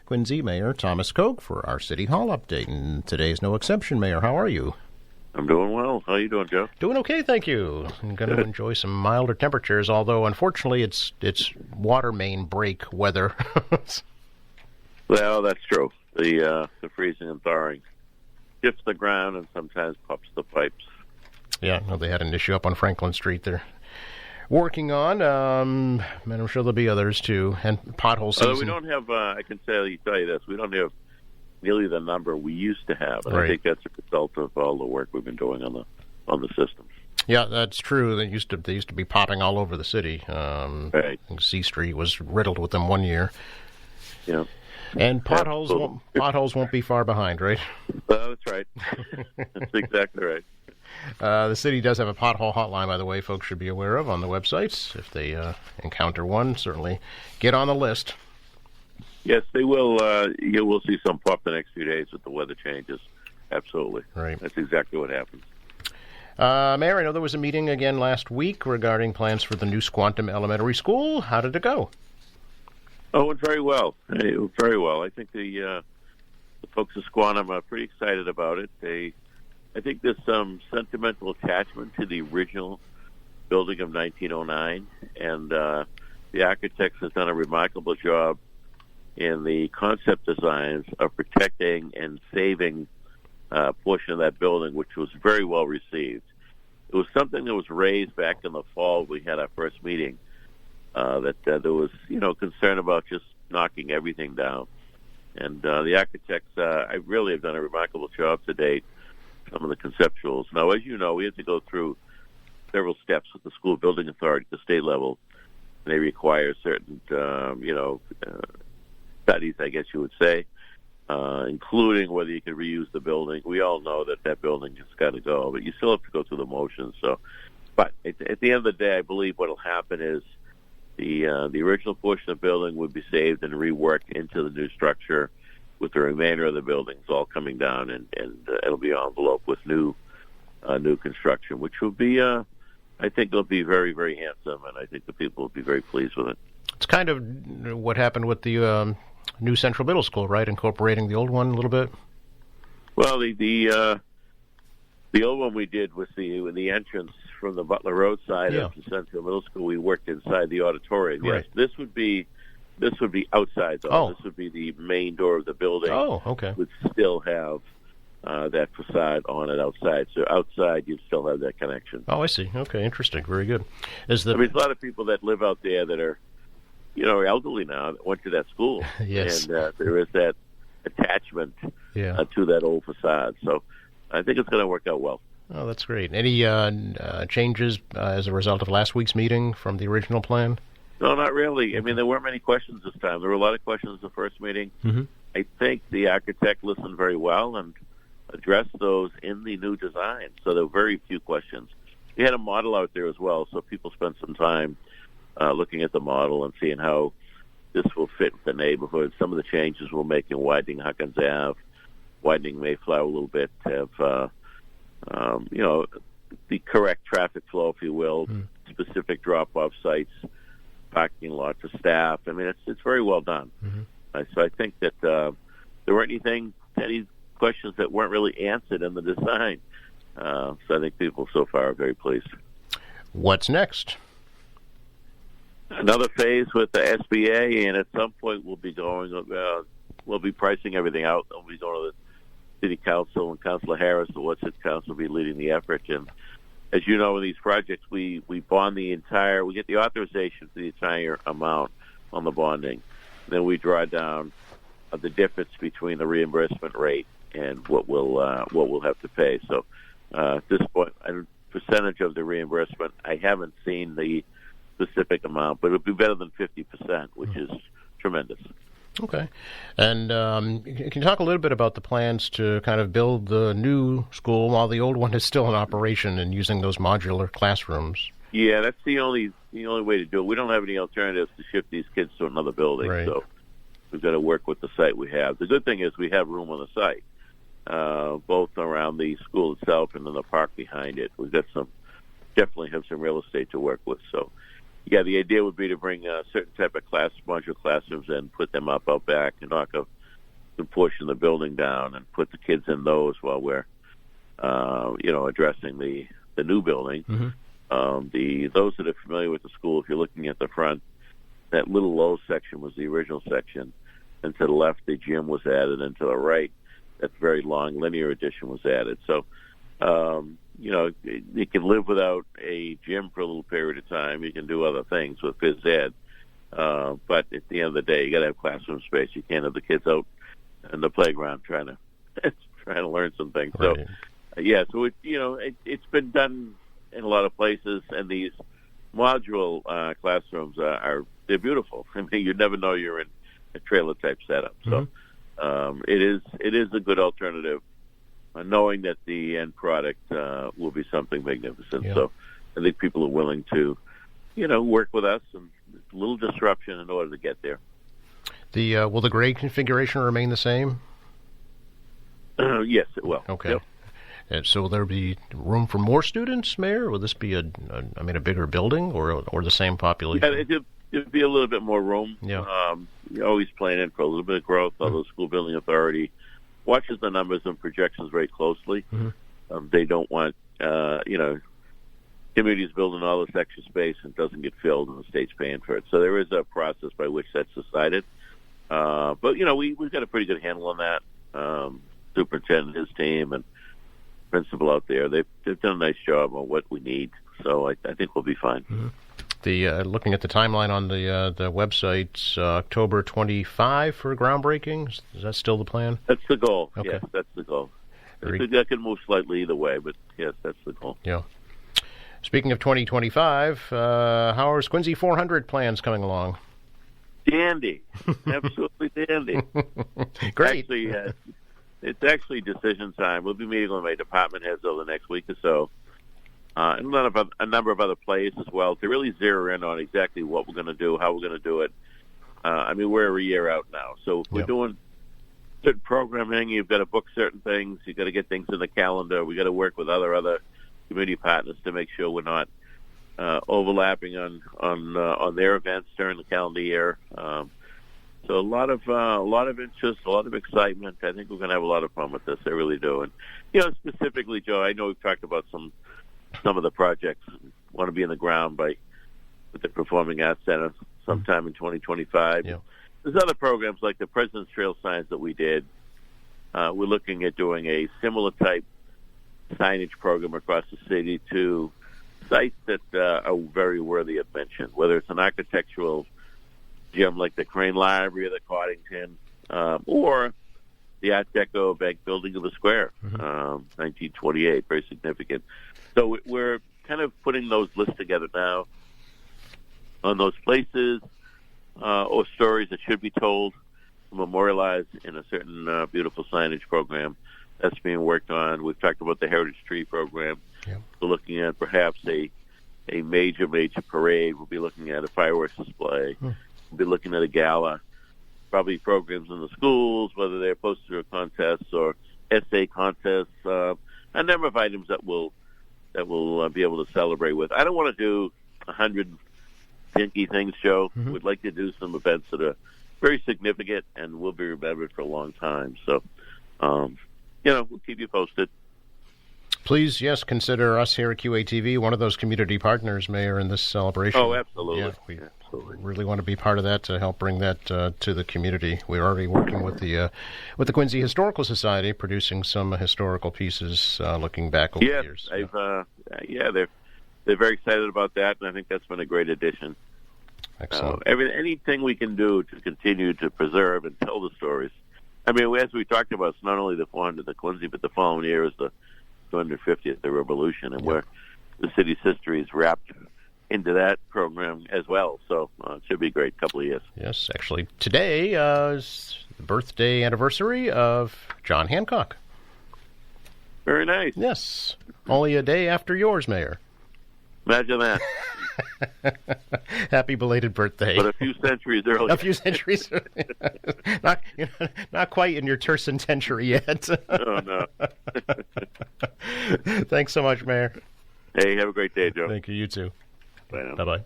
Quincy Mayor Thomas Koch for our City Hall update. And today's no exception, Mayor. How are you? I'm doing well. How are you doing, Joe? Doing okay, thank you. I'm going to enjoy some milder temperatures, although unfortunately it's water main break weather. Well, that's true. The freezing and thawing hits the ground and sometimes pops the pipes. Yeah, well, they had an issue up on Franklin Street they're working on, and I'm sure there'll be others too, and pothole season. We don't have, I can tell you this, we don't have nearly the number we used to have, and right. I think that's a result of all the work we've been doing on the systems. Yeah, that's true. They used to be popping all over the city. Right. C Street was riddled with them one year. Yeah. And potholes won't be far behind, right? That's right. That's exactly right. The city does have a pothole hotline, by the way, folks should be aware of on the website. If they encounter one, certainly get on the list. Yes, they will. You will see some pop the next few days with the weather changes. Absolutely. Right. That's exactly what happens. Mayor, I know there was a meeting again last week regarding plans for the new Squantum Elementary School. How did it go? Oh, it went very well. It went very well. I think the folks at Squantum are pretty excited about it. I think there's some sentimental attachment to the original building of 1909, and the architects have done a remarkable job in the concept designs of protecting and saving a portion of that building, which was very well received. It was something that was raised back in the fall. We had our first meeting that there was, concern about just knocking everything down. And the architects, I really have done a remarkable job to date, some of the conceptuals. Now, as you know, we have to go through several steps with the school building authority at the state level. They require certain, studies, I guess you would say, including whether you can reuse the building. We all know that building has got to go, but you still have to go through the motions. So, but at the end of the day, I believe what will happen is the original portion of the building would be saved and reworked into the new structure, with the remainder of the buildings all coming down, and it'll be enveloped with new construction, which will be, I think it'll be very, very handsome, and I think the people will be very pleased with it. It's kind of what happened with the new Central Middle School, right? Incorporating the old one a little bit. Well, the old one we did was the entrance from the Butler Road side of the Central Middle School. We worked inside the auditorium. Right. Yes, this would be outside, though. Oh. This would be the main door of the building. Oh, okay. Would still have that facade on it outside. So outside, you'd still have that connection. Oh, I see. Okay, interesting. Very good. There's a lot of people that live out there that are, elderly now that went to that school. Yes. And there is that attachment to that old facade. So I think it's going to work out well. Oh, that's great. Any changes as a result of last week's meeting from the original plan? No, not really. I mean, there weren't many questions this time. There were a lot of questions the first meeting. Mm-hmm. I think the architect listened very well and addressed those in the new design. So there were very few questions. We had a model out there as well, so people spent some time looking at the model and seeing how this will fit with the neighborhood. Some of the changes we'll make in widening Huckins Ave, widening Mayflower a little bit, have, the correct traffic flow, if you will, specific drop-off sites, parking lot for staff. I mean, it's very well done. Mm-hmm. So I think that there weren't any questions that weren't really answered in the design. So I think people so far are very pleased. What's next? Another phase with the SBA, and at some point we'll be pricing everything out. We'll be going to the City Council, and Councilor Harris, the Ward City Council, will be leading the effort. And as you know, in these projects, we bond we get the authorization for the entire amount on the bonding. Then we draw down the difference between the reimbursement rate and what we'll have to pay. So at this point, a percentage of the reimbursement, I haven't seen the specific amount, but it'll be better than 50%, which is tremendous. Okay. And can you talk a little bit about the plans to kind of build the new school while the old one is still in operation and using those modular classrooms? Yeah, that's the only way to do it. We don't have any alternatives to shift these kids to another building, right. So we've got to work with the site we have. The good thing is we have room on the site, both around the school itself and in the park behind it. We've got definitely have some real estate to work with. So yeah, the idea would be to bring a certain type of modular classrooms in, put them up out back, and knock a good portion of the building down, and put the kids in those while we're, addressing the new building. Mm-hmm. Those that are familiar with the school, if you're looking at the front, that little low section was the original section, and to the left the gym was added, and to the right that very long linear addition was added. So, you can live without a gym for a little period of time. You can do other things with phys ed, but at the end of the day, you got to have classroom space. You can't have the kids out in the playground trying to learn some things. Right. So, so it's been done in a lot of places, and these module classrooms they're beautiful. I mean, you never know you're in a trailer type setup. So it is a good alternative, knowing that the end product will be something magnificent. Yeah. So I think people are willing to, work with us, and a little disruption in order to get there. Will the grade configuration remain the same? Yes, it will. Okay. Yep. And so will there be room for more students, Mayor? Will this be a bigger building or the same population? Yeah, it'd be a little bit more room. Yeah. You're always planning for a little bit of growth. Although the school building authority watches the numbers and projections very closely. Mm-hmm. They don't want communities building all this extra space and it doesn't get filled, and the state's paying for it. So there is a process by which that's decided. But we've got a pretty good handle on that. Superintendent, his team, and principal out there, they've done a nice job on what we need. So I think we'll be fine. Mm-hmm. Looking at the timeline on the website, October 25 for groundbreaking. Is that still the plan? That's the goal. Okay. Yes, that's the goal. That could move slightly either way, but yes, that's the goal. Yeah. Speaking of 2025, how are Quincy 400 plans coming along? Dandy. Absolutely dandy. Great. Actually, it's actually decision time. We'll be meeting with my department heads over the next week or so, and a number of other plays as well, to really zero in on exactly what we're going to do, how we're going to do it. We're a year out now, so if we're doing certain programming, you've got to book certain things, you've got to get things in the calendar, we've got to work with other community partners to make sure we're not overlapping on their events during the calendar year. So a lot of interest, a lot of excitement. I think we're going to have a lot of fun with this. I really do. And specifically, Joe, I know we've talked about some of the projects. Want to be in the ground with the Performing Arts Center sometime in 2025. Yeah. There's other programs like the President's Trail signs that we did. We're looking at doing a similar type signage program across the city to sites that are very worthy of mention, whether it's an architectural gym like the Crane Library or the Coddington, or the Art Deco Bank Building of the Square, 1928, very significant. So we're kind of putting those lists together now on those places or stories that should be told, memorialized in a certain beautiful signage program that's being worked on. We've talked about the Heritage Tree program. Yeah. We're looking at perhaps a major parade. We'll be looking at a fireworks display. We'll be looking at a gala, probably programs in the schools, whether they're poster contests or essay contests, a number of items that we'll be able to celebrate with. I don't want to do 100 dinky things, Joe. We'd like to do some events that are very significant and will be remembered for a long time. So, we'll keep you posted. Please, yes, consider us here at QATV one of those community partners, Mayor, in this celebration. Oh, absolutely. Yeah, we absolutely. really want to be part of that to help bring that to the community. We're already working with the Quincy Historical Society, producing some historical pieces looking back over the years. They're very excited about that, and I think that's been a great addition. Excellent. Anything we can do to continue to preserve and tell the stories. I mean, as we talked about, it's not only the 400th of Quincy, but the following year is the 250th, the Revolution, and where the city's history is wrapped into that program as well. So it should be a great couple of years. Yes, actually, today is the birthday anniversary of John Hancock. Very nice. Yes, only a day after yours, Mayor. Imagine that. Happy belated birthday. But a few centuries earlier. A few centuries. Not quite in your tercentenary yet. Oh, no. Thanks so much, Mayor. Hey, have a great day, Joe. Thank you. You too. Bye now. Bye-bye.